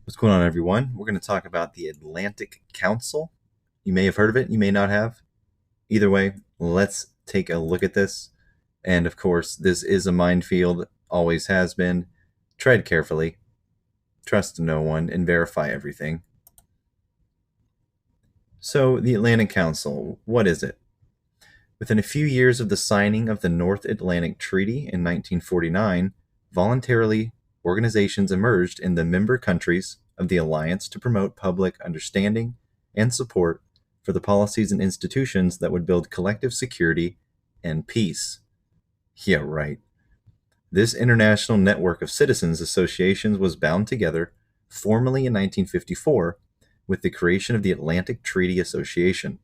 What's going on, everyone? We're going to talk about the Atlantic Council. You may have heard of it, you may not have. Either way, let's take a look at this. And of course, this is a minefield, always has been. Tread carefully, trust no one, and verify everything. So, the Atlantic Council, what is it? Within a few years of the signing of the North Atlantic Treaty in 1949, voluntarily organizations emerged in the member countries of the alliance to promote public understanding and support for the policies and institutions that would build collective security and peace. Yeah, right. This international network of citizens associations was bound together formally in 1954 with the creation of the Atlantic Treaty Association.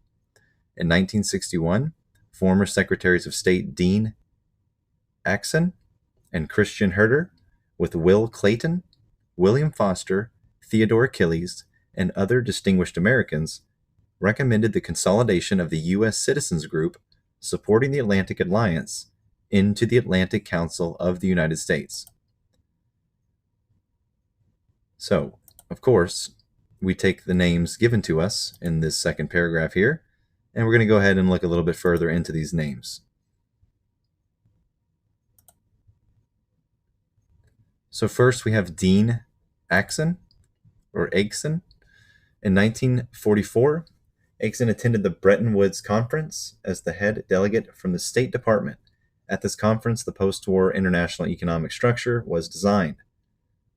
In 1961, former Secretaries of State Dean Axon and Christian Herter, with Will Clayton, William Foster, Theodore Achilles, and other distinguished Americans, recommended the consolidation of the U.S. Citizens Group supporting the Atlantic Alliance into the Atlantic Council of the United States. So, of course, we take the names given to us in this second paragraph here, and we're going to go ahead and look a little bit further into these names. So first we have Dean Axon, or Axon. In 1944, Axon attended the Bretton Woods Conference as the head delegate from the State Department. At this conference, the post-war international economic structure was designed.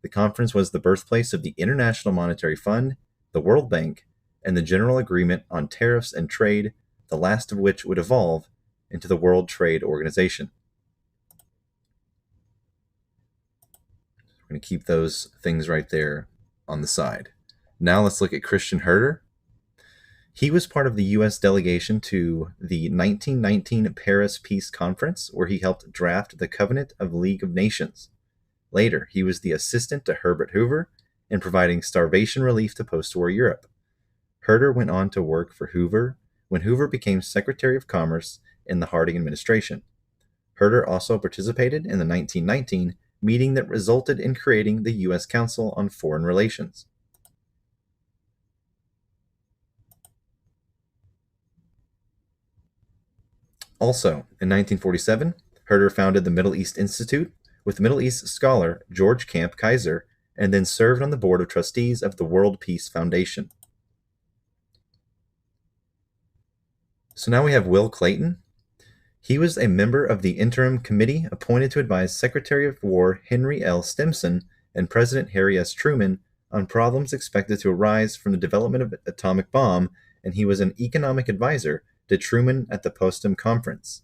The conference was the birthplace of the International Monetary Fund, the World Bank, and the General Agreement on Tariffs and Trade, the last of which would evolve into the World Trade Organization. We're going to keep those things right there on the side. Now let's look at Christian Herter. He was part of the U.S. delegation to the 1919 Paris Peace Conference, where he helped draft the Covenant of League of Nations. Later, he was the assistant to Herbert Hoover in providing starvation relief to post-war Europe. Herter went on to work for Hoover when Hoover became Secretary of Commerce in the Harding administration. Herter also participated in the 1919 meeting that resulted in creating the U.S. Council on Foreign Relations. Also, in 1947, Herter founded the Middle East Institute with Middle East scholar George Camp Kaiser, and then served on the board of trustees of the World Peace Foundation. So now we have Will Clayton. He was a member of the interim committee appointed to advise Secretary of War Henry L. Stimson and President Harry S. Truman on problems expected to arise from the development of an atomic bomb, and he was an economic advisor to Truman at the Potsdam Conference.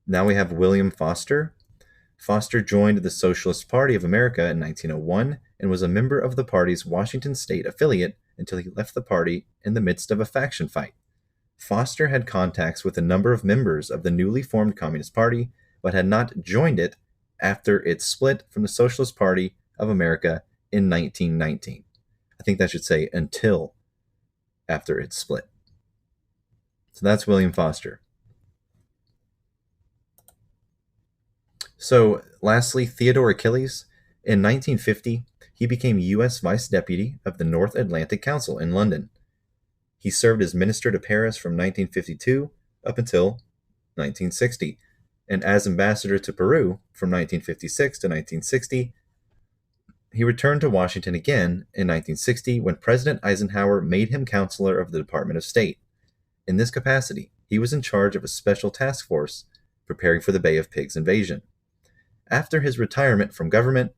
Now we have William Foster. Foster joined the Socialist Party of America in 1901 and was a member of the party's Washington state affiliate until he left the party in the midst of a faction fight. Foster had contacts with a number of members of the newly formed Communist Party, but had not joined it after it split from the Socialist Party of America in 1919. I think that should say until after it split. So that's William Foster. So lastly, Theodore Achilles. In 1950, he became U.S. Vice Deputy of the North Atlantic Council in London. He served as minister to Paris from 1952 up until 1960, and as ambassador to Peru from 1956 to 1960. He returned to Washington again in 1960 when President Eisenhower made him counselor of the Department of State. In this capacity, he was in charge of a special task force preparing for the Bay of Pigs invasion. After his retirement from government,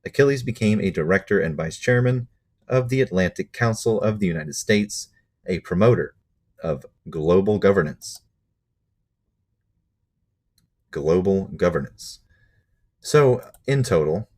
Achilles became a director and vice chairman of the Atlantic Council of the United States, a promoter of global governance. Global governance. So, in total,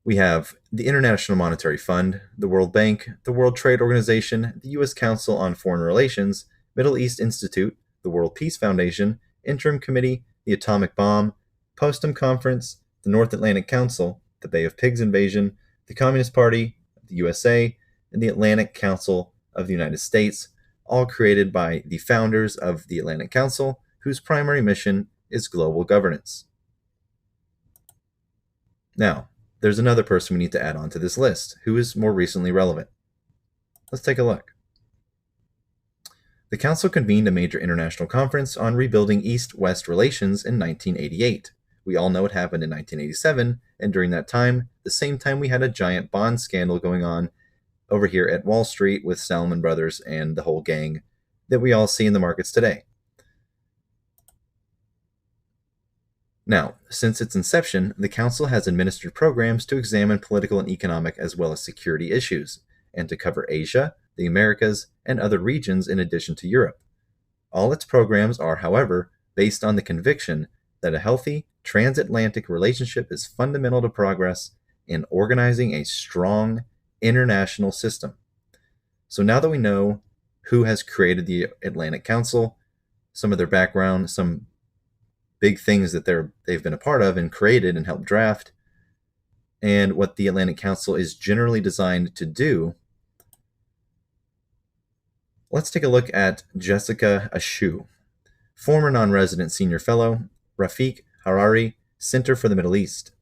we have the International Monetary Fund, the World Bank, the World Trade Organization, the U.S. Council on Foreign Relations, Middle East Institute, the World Peace Foundation, Interim Committee, the Atomic Bomb, Potsdam Conference, the North Atlantic Council, the Bay of Pigs invasion, the Communist Party of the USA, and the Atlantic Council of the United States, all created by the founders of the Atlantic Council, whose primary mission is global governance. Now, there's another person we need to add on to this list who is more recently relevant. Let's take a look. The Council convened a major international conference on rebuilding East-West relations in 1988. We all know what happened in 1987, and during that time, the same time we had a giant bond scandal going on over here at Wall Street with Salomon Brothers and the whole gang that we all see in the markets today. Now, since its inception, the Council has administered programs to examine political and economic as well as security issues, and to cover Asia, the Americas, and other regions in addition to Europe. All its programs are, however, based on the conviction that a healthy transatlantic relationship is fundamental to progress in organizing a strong international system. So now that we know who has created the Atlantic Council, some of their background, some big things that they've been a part of and created and helped draft, and what the Atlantic Council is generally designed to do, let's take a look at Jessica Ashu, former non-resident senior fellow, Rafik Hariri Center for the Middle East,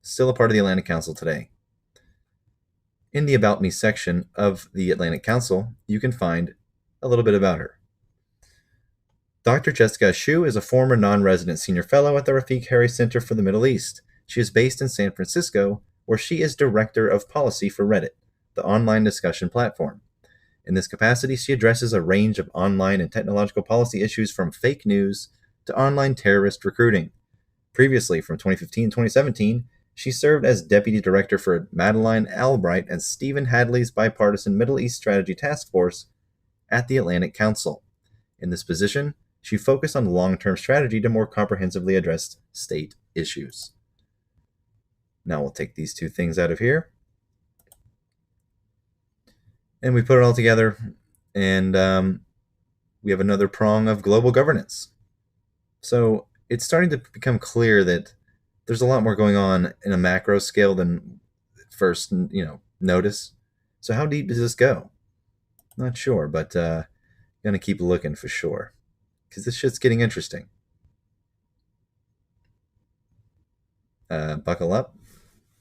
still a part of the Atlantic Council today. In the About Me section of the Atlantic Council, you can find a little bit about her. Dr. Jessica Ashu is a former non-resident senior fellow at the Rafik Hariri Center for the Middle East. She is based in San Francisco, where she is director of policy for Reddit, the online discussion platform. In this capacity, she addresses a range of online and technological policy issues from fake news to online terrorist recruiting. Previously, from 2015 to 2017, she served as Deputy Director for Madeline Albright and Stephen Hadley's Bipartisan Middle East Strategy Task Force at the Atlantic Council. In this position, she focused on long-term strategy to more comprehensively address state issues. Now we'll take these two things out of here. And we put it all together, and we have another prong of global governance. So it's starting to become clear that there's a lot more going on in a macro scale than first, notice. So how deep does this go? Not sure, but gonna keep looking for sure, because this shit's getting interesting. Buckle up.